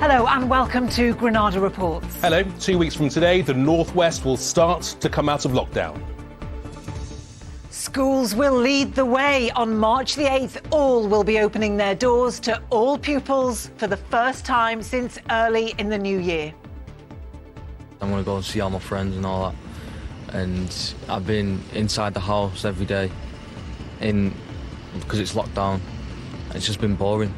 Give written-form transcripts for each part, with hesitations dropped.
Hello and welcome to Granada Reports. Hello. 2 weeks from today, the Northwest will start to come out of lockdown. Schools will lead the way. On March the 8th, all will be opening their doors to all pupils for the first time since early in the new year. I'm going to go and see all my friends and all that. And I've been inside the house every day because it's locked down. It's just been boring.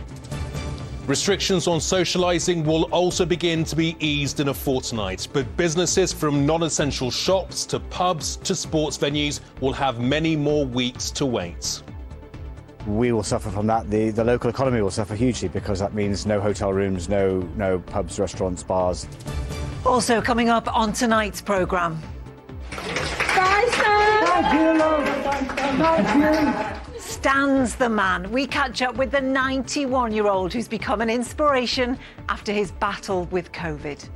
Restrictions on socialising will also begin to be eased in a fortnight, but businesses from non-essential shops to pubs to sports venues will have many more weeks to wait. We will suffer from that. The local economy will suffer hugely because that means no hotel rooms, no pubs, restaurants, bars. Also coming up on tonight's programme. Stands the man. We catch up with the 91-year-old who's become an inspiration after his battle with COVID.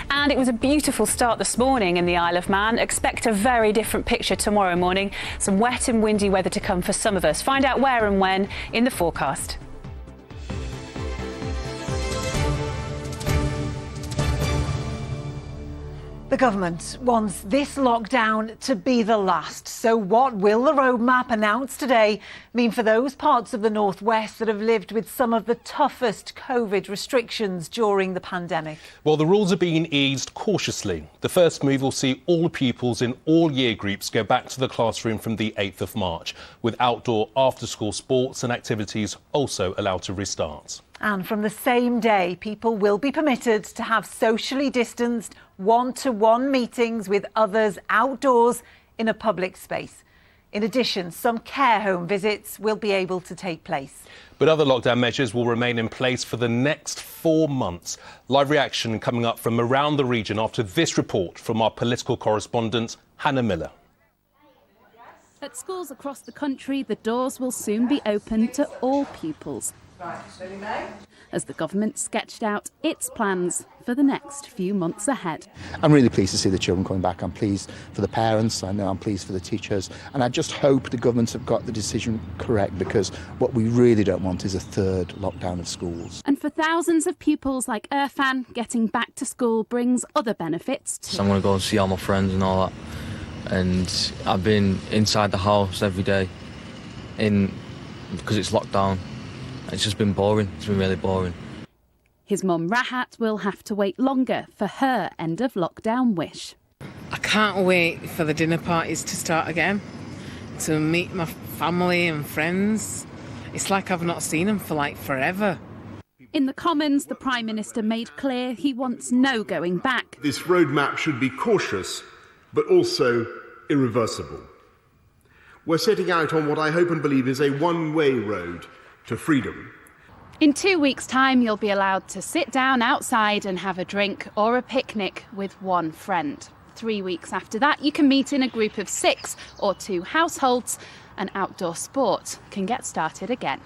And it was a beautiful start this morning in the Isle of Man. Expect a very different picture tomorrow morning. Some wet and windy weather to come for some of us. Find out where and when in the forecast. The government wants this lockdown to be the last. So what will the roadmap announced today mean for those parts of the Northwest that have lived with some of the toughest COVID restrictions during the pandemic? Well, the rules are being eased cautiously. The first move will see all pupils in all year groups go back to the classroom from the 8th of March, with outdoor after-school sports and activities also allowed to restart. And from the same day, people will be permitted to have socially distanced one-to-one meetings with others outdoors in a public space. In addition, some care home visits will be able to take place. But other lockdown measures will remain in place for the next 4 months. Live reaction coming up from around the region after this report from our political correspondent, Hannah Miller. At schools across the country, the doors will soon be open to all pupils. As the government sketched out its plans for the next few months ahead. I'm really pleased to see the children coming back. I'm pleased for the parents, I know I'm pleased for the teachers, and I just hope the government have got the decision correct, because what we really don't want is a third lockdown of schools. And for thousands of pupils like Irfan, getting back to school brings other benefits too. So I'm going to go and see all my friends and all that. And I've been inside the house every day because it's locked down. It's just been boring. It's been really boring. His mum Rahat will have to wait longer for her end of lockdown wish. I can't wait for the dinner parties to start again, to meet my family and friends. It's like I've not seen them for forever. In the Commons, the Prime Minister made clear he wants no going back. This roadmap should be cautious, but also irreversible. We're setting out on what I hope and believe is a one-way road to freedom. In 2 weeks' time, you'll be allowed to sit down outside and have a drink or a picnic with one friend. 3 weeks after that, you can meet in a group of 6 or 2 households, and outdoor sport can get started again.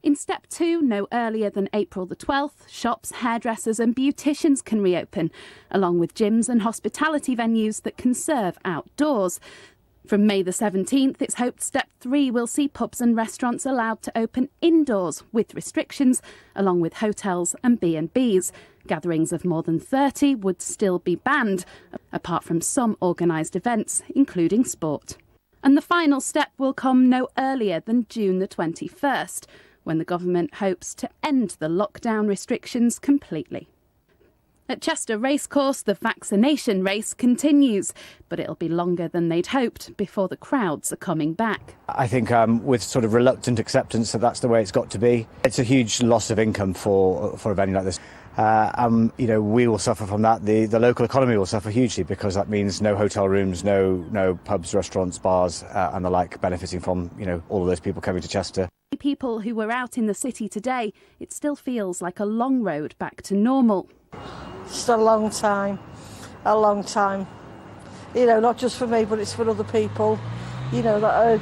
In step 2, no earlier than April the 12th, shops, hairdressers and beauticians can reopen, along with gyms and hospitality venues that can serve outdoors. From May the 17th, it's hoped Step 3 will see pubs and restaurants allowed to open indoors with restrictions, along with hotels and B&Bs. Gatherings of more than 30 would still be banned, apart from some organised events, including sport. And the final step will come no earlier than June the 21st, when the government hopes to end the lockdown restrictions completely. At Chester Racecourse, the vaccination race continues, but it'll be longer than they'd hoped before the crowds are coming back. I think with sort of reluctant acceptance that that's the way it's got to be. It's a huge loss of income for a venue like this. We will suffer from that. The local economy will suffer hugely because that means no hotel rooms, no pubs, restaurants, bars and the like benefiting from, all of those people coming to Chester. People who were out in the city today, it still feels like a long road back to normal. It's a long time. Not just for me, but it's for other people, that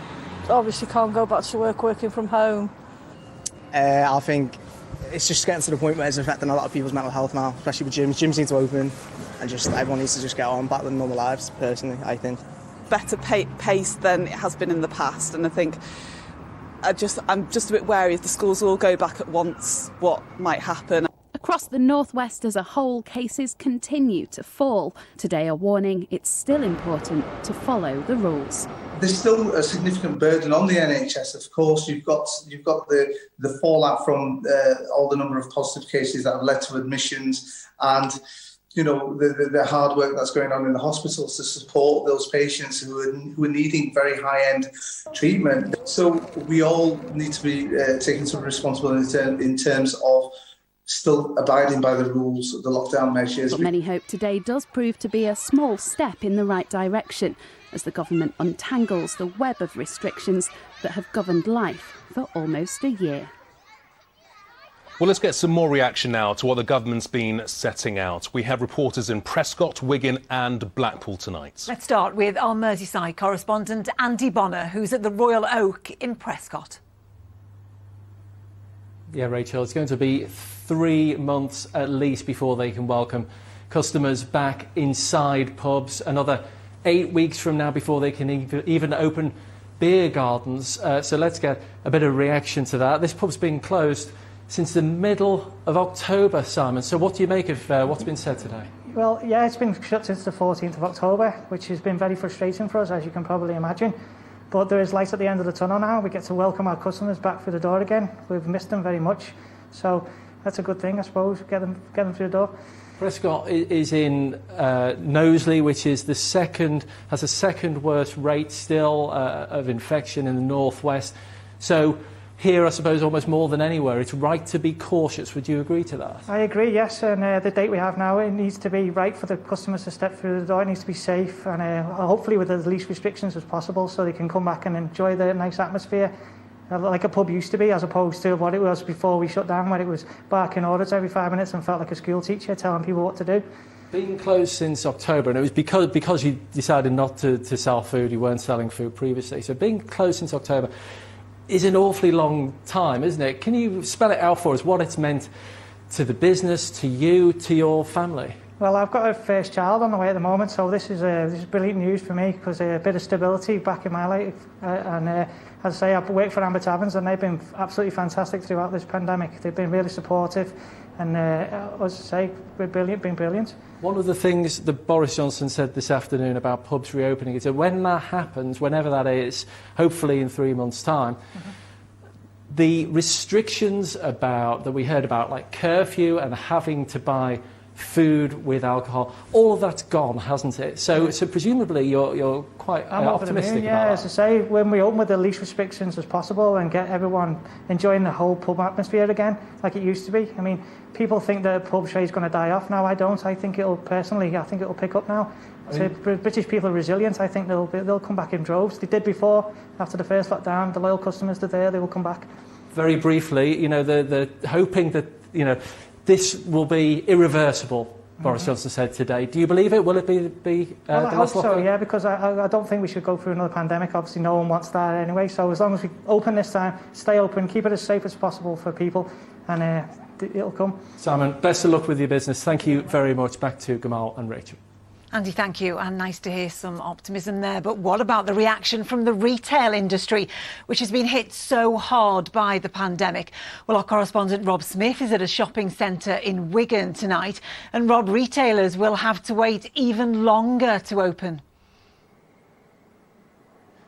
obviously can't go back to work working from home. I think it's just getting to the point where it's affecting a lot of people's mental health now, especially with gyms. Gyms need to open and just everyone needs to just get on back with normal lives, personally, I think. Better pace than it has been in the past, and I think I'm just a bit wary if the schools all go back at once, what might happen. Across the northwest as a whole, cases continue to fall. Today, a warning: it's still important to follow the rules. There's still a significant burden on the NHS. Of course, you've got the fallout from all the number of positive cases that have led to admissions, and the hard work that's going on in the hospitals to support those patients who are needing very high-end treatment. So we all need to be taking some responsibility in terms of still abiding by the rules of the lockdown measures. But many hope today does prove to be a small step in the right direction as the government untangles the web of restrictions that have governed life for almost a year. Well, let's get some more reaction now to what the government's been setting out. We have reporters in Prescott, Wigan and Blackpool tonight. Let's start with our Merseyside correspondent Andy Bonner, who's at the Royal Oak in Prescott. Yeah, Rachel, it's going to be 3 months at least before they can welcome customers back inside pubs. Another 8 weeks from now before they can even open beer gardens. So let's get a bit of reaction to that. This pub's been closed since the middle of October, Simon. So what do you make of what's been said today? Well, yeah, it's been shut since the 14th of October, which has been very frustrating for us, as you can probably imagine. But there is light at the end of the tunnel now. We get to welcome our customers back through the door again. We've missed them very much. So that's a good thing, I suppose, get them through the door. Prescott is in Knowsley, which is has the second worst rate still of infection in the northwest. So here, I suppose, almost more than anywhere, it's right to be cautious. Would you agree to that? I agree, yes. And the date we have now, it needs to be right for the customers to step through the door. It needs to be safe and hopefully with as least restrictions as possible so they can come back and enjoy the nice atmosphere like a pub used to be, as opposed to what it was before we shut down, where it was barking orders every 5 minutes and felt like a school teacher telling people what to do. Being closed since October, and it was because you decided not to sell food, you weren't selling food previously. So being closed since October is an awfully long time, isn't it? Can you spell it out for us, what it's meant to the business, to you, to your family? Well, I've got a first child on the way at the moment, so this is brilliant news for me because a bit of stability back in my life. As I say, I've worked for Amber Taverns and they've been absolutely fantastic throughout this pandemic. They've been really supportive and, as I say, been brilliant. One of the things that Boris Johnson said this afternoon about pubs reopening is that when that happens, whenever that is, hopefully in 3 months' time, the restrictions that we heard about, like curfew and having to buy food with alcohol, all of that's gone, hasn't it? So presumably you're quite optimistic about that. As I say, when we open with the least restrictions as possible and get everyone enjoying the whole pub atmosphere again, like it used to be. I mean, people think that pub trade is going to die off now. I don't. I think it'll pick up now. So British people are resilient. I think they'll come back in droves. They did before, after the first lockdown. The loyal customers are there. They will come back. Very briefly, they're hoping that this will be irreversible. Boris Johnson said today. Do you believe it? Will it be well, I hope so, yeah, because I don't think we should go through another pandemic. Obviously, no one wants that anyway. So as long as we open this time, stay open, keep it as safe as possible for people, and it'll come. Simon, best of luck with your business. Thank you very much. Back to Gamal and Rachel. Andy, thank you, and nice to hear some optimism there. But what about the reaction from the retail industry, which has been hit so hard by the pandemic? Well, our correspondent Rob Smith is at a shopping centre in Wigan tonight. And Rob, retailers will have to wait even longer to open.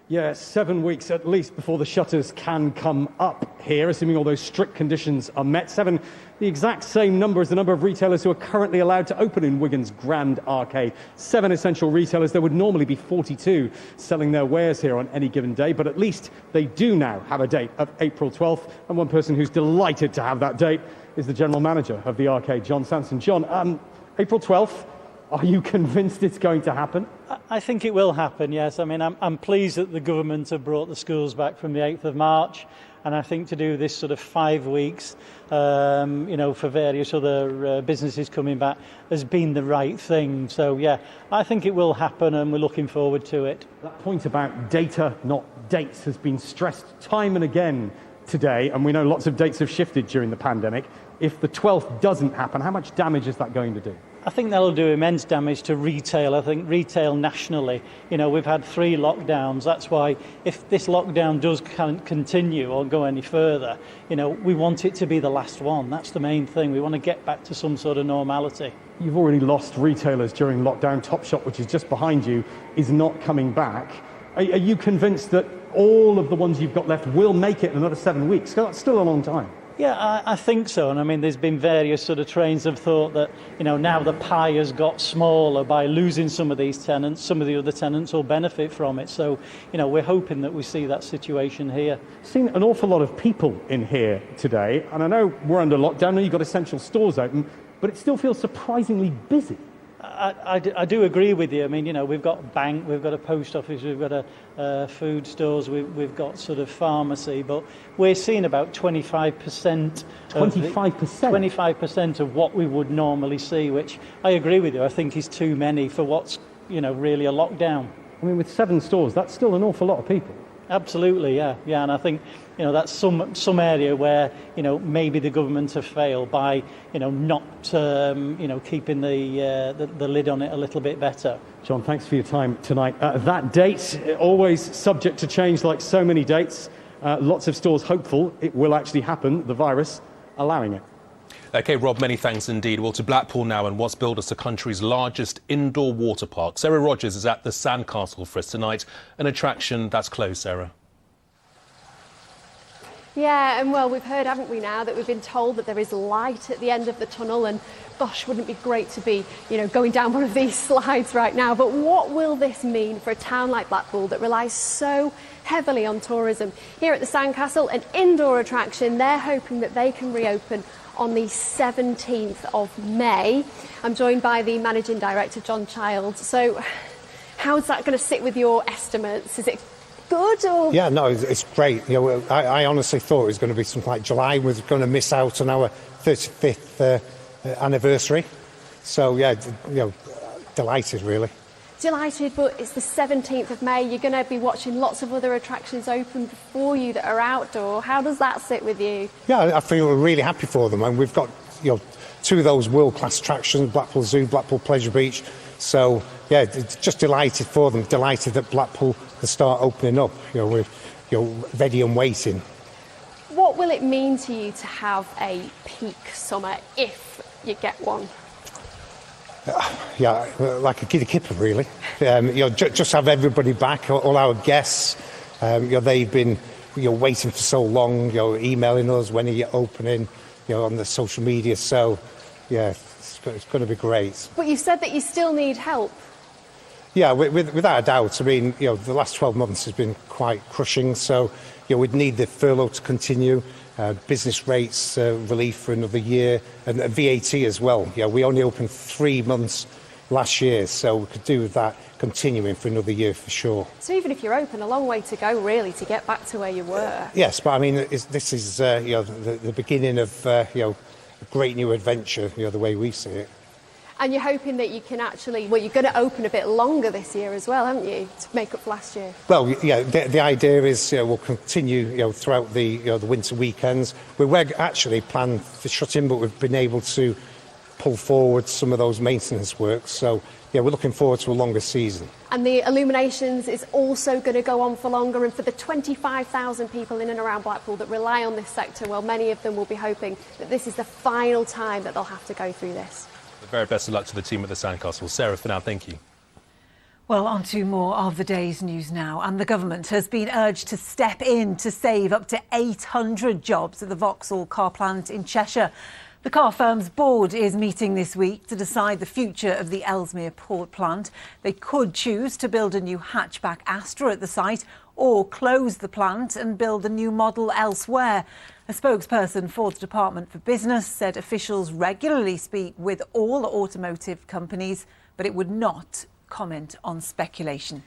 Yeah, 7 weeks at least before the shutters can come up here, assuming all those strict conditions are met. 7, the exact same number as the number of retailers who are currently allowed to open in Wigan's Grand Arcade. 7 essential retailers. There would normally be 42 selling their wares here on any given day, but at least they do now have a date of April 12th. And one person who's delighted to have that date is the general manager of the arcade, John Sanson. John, April 12th. Are you convinced it's going to happen? I think it will happen, yes. I mean, I'm pleased that the government have brought the schools back from the 8th of March. And I think to do this sort of 5 weeks, for various other businesses coming back has been the right thing. So, yeah, I think it will happen and we're looking forward to it. That point about data, not dates, has been stressed time and again today. And we know lots of dates have shifted during the pandemic. If the 12th doesn't happen, how much damage is that going to do? I think that'll do immense damage to retail. I think retail nationally, we've had 3 lockdowns. That's why if this lockdown does continue or go any further, we want it to be the last one. That's the main thing. We want to get back to some sort of normality. You've already lost retailers during lockdown. Topshop, which is just behind you, is not coming back. Are you convinced that all of the ones you've got left will make it in another 7 weeks? 'Cause that's still a long time. Yeah, I think so. And I mean, there's been various sort of trains of thought that, now the pie has got smaller by losing some of these tenants. Some of the other tenants will benefit from it. So, we're hoping that we see that situation here. Seen an awful lot of people in here today. And I know we're under lockdown and you've got essential stores open, but it still feels surprisingly busy. I do agree with you. I mean, we've got a bank, we've got a post office, we've got a food stores, we've got sort of pharmacy, but we're seeing about 25%. 25% of what we would normally see, which I agree with you. I think is too many for what's, really a lockdown. I mean, with 7 stores, that's still an awful lot of people. Absolutely, yeah. And I think, that's some area where, maybe the government have failed by, not, keeping the lid on it a little bit better. John, thanks for your time tonight. That date, always subject to change like so many dates. Lots of stores hopeful it will actually happen, the virus allowing it. OK, Rob, many thanks indeed. Well, to Blackpool now and what's billed as the country's largest indoor water park. Sarah Rogers is at the Sandcastle for us tonight, an attraction that's closed, Sarah. Yeah, and well, we've heard, haven't we now, that we've been told that there is light at the end of the tunnel, and gosh, wouldn't it be great to be, going down one of these slides right now. But what will this mean for a town like Blackpool that relies so heavily on tourism? Here at the Sandcastle, an indoor attraction, they're hoping that they can reopen on the 17th of May. I'm joined by the Managing Director, John Childs. So how's that going to sit with your estimates? Is it good or...? Yeah, no, it's great. I honestly thought it was going to be something like July. We're going to miss out on our 35th anniversary. So, yeah, delighted, really. Delighted, but it's the 17th of May. You're going to be watching lots of other attractions open before you that are outdoor. How does that sit with you? Yeah, I feel really happy for them. And we've got, 2 of those world-class attractions, Blackpool Zoo, Blackpool Pleasure Beach. So, yeah, just delighted for them. Delighted that Blackpool can start opening up. We're ready and waiting. What will it mean to you to have a peak summer if you get one? Yeah, like a giddy kipper, really. Just have everybody back, all our guests. They've been waiting for so long, emailing us when are you opening, on the social media. So, yeah, it's going to be great. But you said that you still need help. Yeah, without a doubt. I mean, the last 12 months has been quite crushing. So, we'd need the furlough to continue. Business rates relief for another year, and VAT as well. We only opened 3 months last year, so we could do with that continuing for another year for sure. So even if you're open, a long way to go really to get back to where you were. Yes, but I mean, this is the beginning of a great new adventure, the way we see it. And you're hoping that you can actually, well, you're going to open a bit longer this year as well, haven't you, to make up for last year? Well, yeah, the idea is we'll continue throughout the the winter weekends. We were actually planned to shut in, but we've been able to pull forward some of those maintenance works. So, yeah, we're looking forward to a longer season. And the illuminations is also going to go on for longer, and for the 25,000 people in and around Blackpool that rely on this sector, well, many of them will be hoping that this is the final time that they'll have to go through this. The very best of luck to the team at the Sandcastle. Sarah, for now, thank you. Well, on to more of the day's news now. And the government has been urged to step in to save up to 800 jobs at the Vauxhall car plant in Cheshire. The car firm's board is meeting this week to decide the future of the Ellesmere Port plant. They could choose to build a new hatchback Astra at the site or close the plant and build a new model elsewhere. A spokesperson for the Department for Business said officials regularly speak with all automotive companies, but it would not comment on speculation.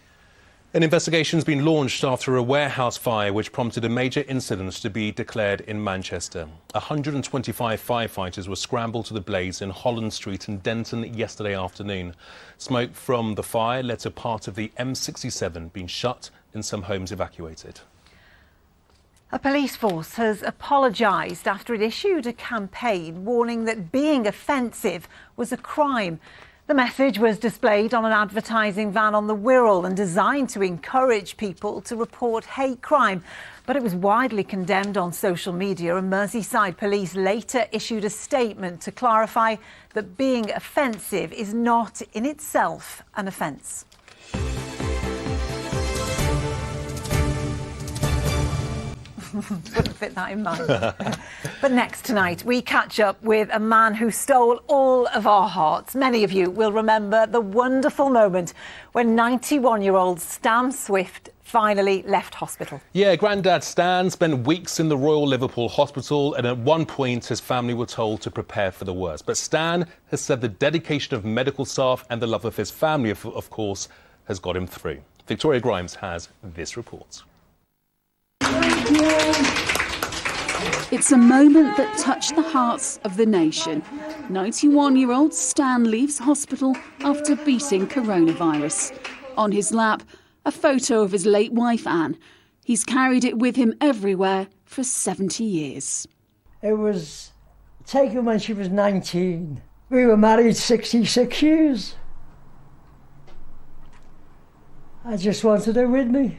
An investigation has been launched after a warehouse fire which prompted a major incident to be declared in Manchester. 125 firefighters were scrambled to the blaze in Holland Street in Denton yesterday afternoon. Smoke from the fire led to part of the M67 being shut and some homes evacuated. A police force has apologised after it issued a campaign warning that being offensive was a crime. The message was displayed on an advertising van on the Wirral and designed to encourage people to report hate crime. But it was widely condemned on social media, and Merseyside Police later issued a statement to clarify that being offensive is not in itself an offence. Wouldn't fit that in mine. But next tonight, we catch up with a man who stole all of our hearts. Many of you will remember the wonderful moment when 91-year-old Stan Swift finally left hospital. Yeah, Grandad Stan spent weeks in the Royal Liverpool Hospital, and at one point his family were told to prepare for the worst. But Stan has said the dedication of medical staff and the love of his family, of course, has got him through. Victoria Grimes has this report. It's a moment that touched the hearts of the nation. 91-year-old Stan leaves hospital after beating coronavirus. On his lap, a photo of his late wife, Anne. He's carried it with him everywhere for 70 years. It was taken when she was 19. We were married 66 years. I just wanted her with me.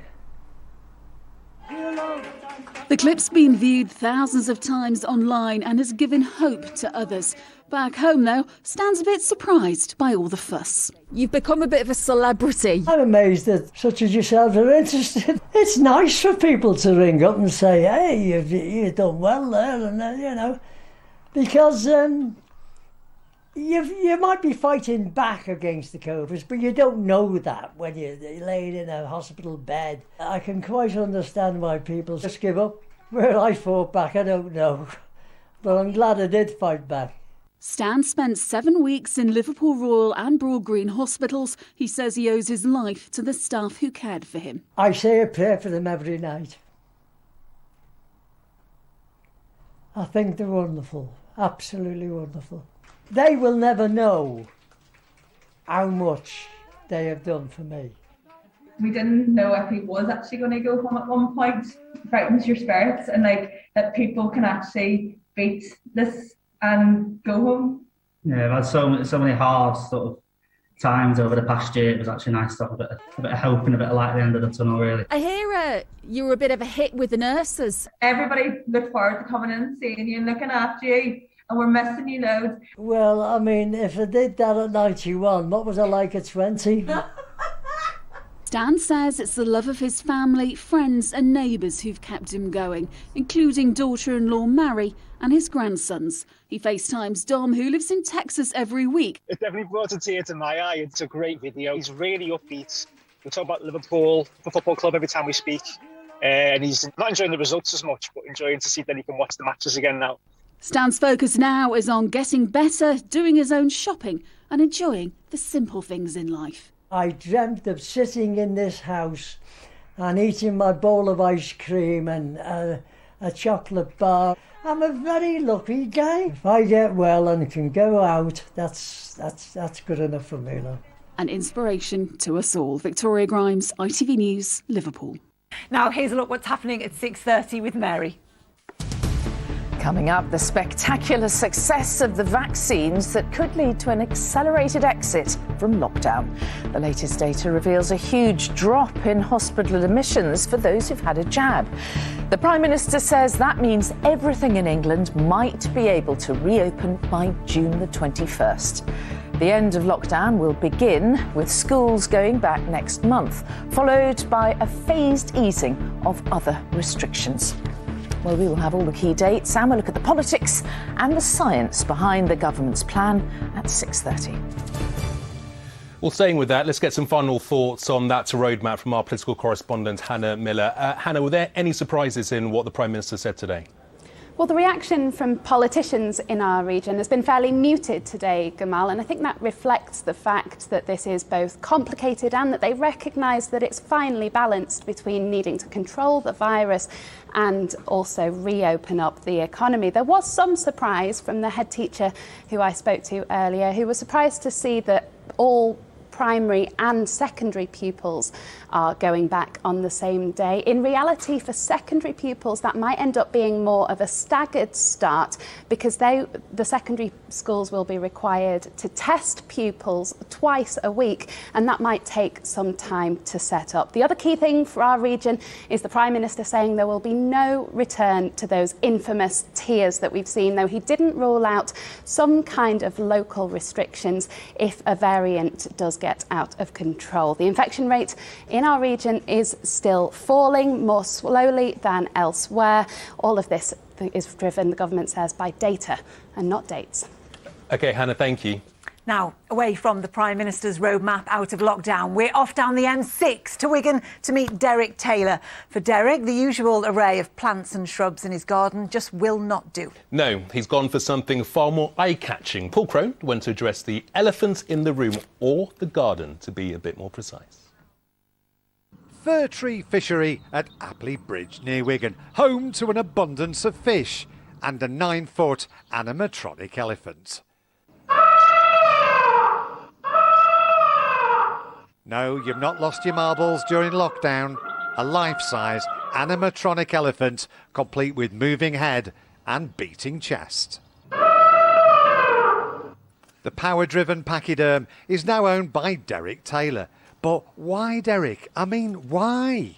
The clip's been viewed thousands of times online and has given hope to others. Back home, though, Stan's a bit surprised by all the fuss. You've become a bit of a celebrity. I'm amazed that such as yourselves are interested. It's nice for people to ring up and say, hey, you've done well there, and you know, because you might be fighting back against the COVID, but you don't know that when you're laid in a hospital bed. I can quite understand why people just give up. Where I fought back, I don't know. But I'm glad I did fight back. Stan spent 7 weeks in Liverpool Royal and Broad Green hospitals. He says he owes his life to the staff who cared for him. I say a prayer for them every night. I think they're wonderful, absolutely wonderful. They will never know how much they have done for me. We didn't know if he was actually going to go home at one point. It frightens your spirits, and like that people can actually beat this and go home. Yeah, I've had so many hard sort of times over the past year. It was actually nice to have a bit of hope and a bit of light at the end of the tunnel, really. I hear you were a bit of a hit with the nurses. Everybody looked forward to coming in and seeing you and looking after you. And we're missing you loads. Well, I mean, if I did that at 91, what was I like at 20? Stan says it's the love of his family, friends and neighbours who've kept him going, including daughter-in-law Mary and his grandsons. He FaceTimes Dom, who lives in Texas, every week. It definitely brought a tear to my eye. It's a great video. He's really upbeat. We talk about Liverpool, the football club, every time we speak. And he's not enjoying the results as much, but enjoying to see that he can watch the matches again now. Stan's focus now is on getting better, doing his own shopping and enjoying the simple things in life. I dreamt of sitting in this house and eating my bowl of ice cream and a chocolate bar. I'm a very lucky guy. If I get well and can go out, that's good enough for me, love. An inspiration to us all. Victoria Grimes, ITV News, Liverpool. Now here's a look what's happening at 6:30 with Mary. Coming up, the spectacular success of the vaccines that could lead to an accelerated exit from lockdown. The latest data reveals a huge drop in hospital admissions for those who've had a jab. The Prime Minister says that means everything in England might be able to reopen by June the 21st. The end of lockdown will begin with schools going back next month, followed by a phased easing of other restrictions. Well, we will have all the key dates and we'll look at the politics and the science behind the government's plan at 6:30. Well, staying with that, let's get some final thoughts on that roadmap from our political correspondent, Hannah Miller. Hannah, were there any surprises in what the Prime Minister said today? Well, the reaction from politicians in our region has been fairly muted today, Gamal, and I think that reflects the fact that this is both complicated and that they recognise that it's finely balanced between needing to control the virus and also reopen up the economy. There was some surprise from the head teacher who I spoke to earlier, who was surprised to see that all primary and secondary pupils are going back on the same day. In reality, for secondary pupils, that might end up being more of a staggered start because the secondary schools will be required to test pupils twice a week, and that might take some time to set up. The other key thing for our region is the Prime Minister saying there will be no return to those infamous tiers that we've seen, though he didn't rule out some kind of local restrictions if a variant does get out of control. The infection rate in our region is still falling more slowly than elsewhere. All of this is driven, the government says, by data and not dates. OK, Hannah, thank you. Now, away from the Prime Minister's roadmap out of lockdown, we're off down the M6 to Wigan to meet Derek Taylor. For Derek, the usual array of plants and shrubs in his garden just will not do. No, he's gone for something far more eye-catching. Paul Crone went to address the elephant in the room, or the garden, to be a bit more precise. Fir tree fishery at Apley Bridge near Wigan, home to an abundance of fish and a 9-foot animatronic elephant. No, you've not lost your marbles during lockdown. A life-size animatronic elephant, complete with moving head and beating chest. The power-driven pachyderm is now owned by Derek Taylor. But why, Derek? I mean, why?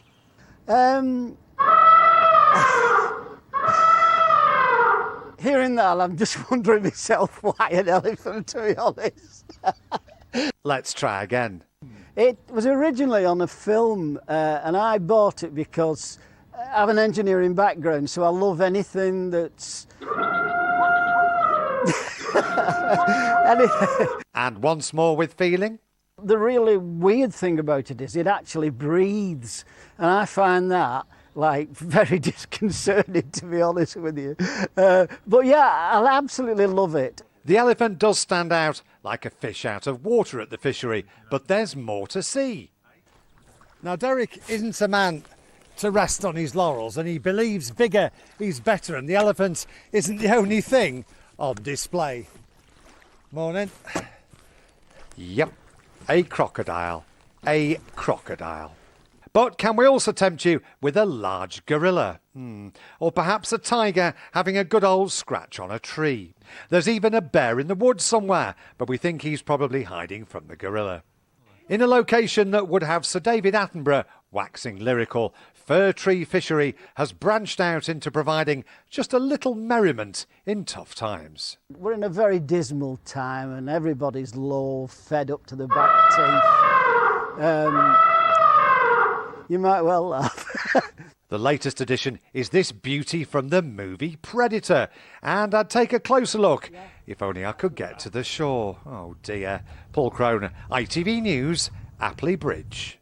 Hearing that, I'm just wondering myself why an elephant, to be honest. Let's try again. It was originally on a film, and I bought it because I have an engineering background, so I love anything that's... And once more with feeling? The really weird thing about it is it actually breathes, and I find that like very disconcerting, to be honest with you. But yeah, I absolutely love it. The elephant does stand out like a fish out of water at the fishery, but there's more to see. Now, Derek isn't a man to rest on his laurels, and he believes bigger is better, and the elephant isn't the only thing on display. Morning. Yep, a crocodile. A crocodile. But can we also tempt you with a large gorilla? Or perhaps a tiger having a good old scratch on a tree. There's even a bear in the woods somewhere, but we think he's probably hiding from the gorilla. In a location that would have Sir David Attenborough waxing lyrical, Fir Tree Fishery has branched out into providing just a little merriment in tough times. We're in a very dismal time and everybody's low, fed up to the back teeth. You might well laugh. The latest addition is this beauty from the movie Predator. And I'd take a closer look if only I could get to the shore. Oh dear. Paul Crone, ITV News, Apley Bridge.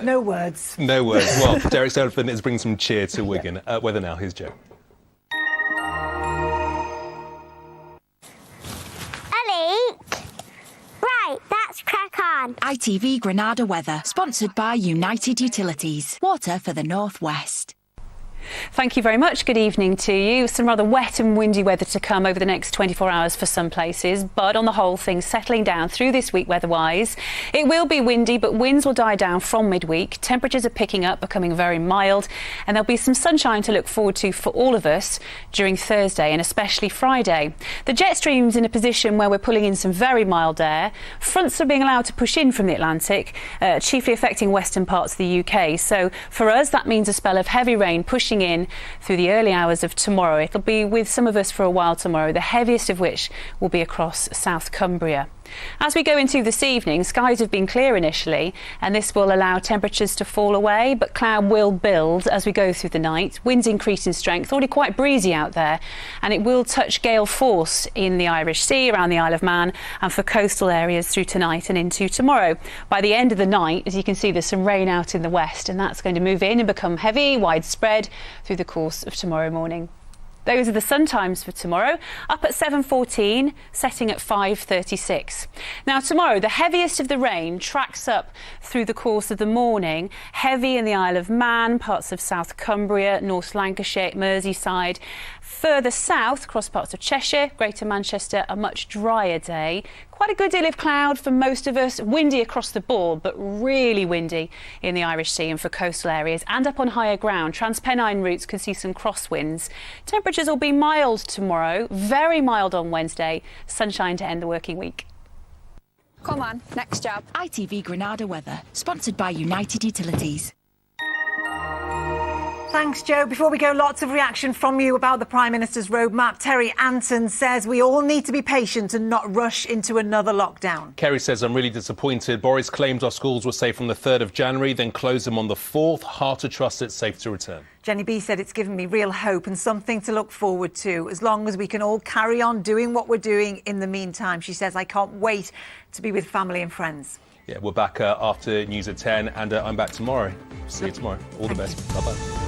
No words. No words. Well, Derek's elephant is bringing some cheer to Wigan. Weather now, here's Joe. Crack on. ITV Granada weather, sponsored by United Utilities. Water for the North West. Thank you very much. Good evening to you. Some rather wet and windy weather to come over the next 24 hours for some places, but on the whole, things settling down through this week weather-wise. It will be windy, but winds will die down from midweek. Temperatures are picking up, becoming very mild, and there'll be some sunshine to look forward to for all of us during Thursday and especially Friday. The jet stream's in a position where we're pulling in some very mild air. Fronts are being allowed to push in from the Atlantic, chiefly affecting western parts of the UK. So for us, that means a spell of heavy rain pushing in through the early hours of tomorrow. It'll be with some of us for a while tomorrow, the heaviest of which will be across South Cumbria. As we go into this evening, skies have been clear initially, and this will allow temperatures to fall away, but cloud will build as we go through the night. Winds increase in strength, already quite breezy out there, and it will touch gale force in the Irish Sea, around the Isle of Man, and for coastal areas through tonight and into tomorrow. By the end of the night, as you can see, there's some rain out in the west, and that's going to move in and become heavy, widespread through the course of tomorrow morning. Those are the sun times for tomorrow, up at 7:14, setting at 5:36. Now tomorrow, the heaviest of the rain tracks up through the course of the morning, heavy in the Isle of Man, parts of South Cumbria, North Lancashire, Merseyside, Further south, across parts of Cheshire, Greater Manchester, a much drier day. Quite a good deal of cloud for most of us. Windy across the board, but really windy in the Irish Sea and for coastal areas. And up on higher ground, Transpennine routes could see some crosswinds. Temperatures will be mild tomorrow, very mild on Wednesday. Sunshine to end the working week. Come on, next job. ITV Granada weather, sponsored by United Utilities. Thanks, Joe. Before we go, lots of reaction from you about the Prime Minister's roadmap. Terry Anton says we all need to be patient and not rush into another lockdown. Kerry says, I'm really disappointed. Boris claimed our schools were safe from the 3rd of January, then closed them on the 4th. Hard to trust it's safe to return. Jenny B said it's given me real hope and something to look forward to, as long as we can all carry on doing what we're doing in the meantime. She says, I can't wait to be with family and friends. Yeah, we're back after news at 10, and I'm back tomorrow. See you tomorrow. All the best. Bye-bye.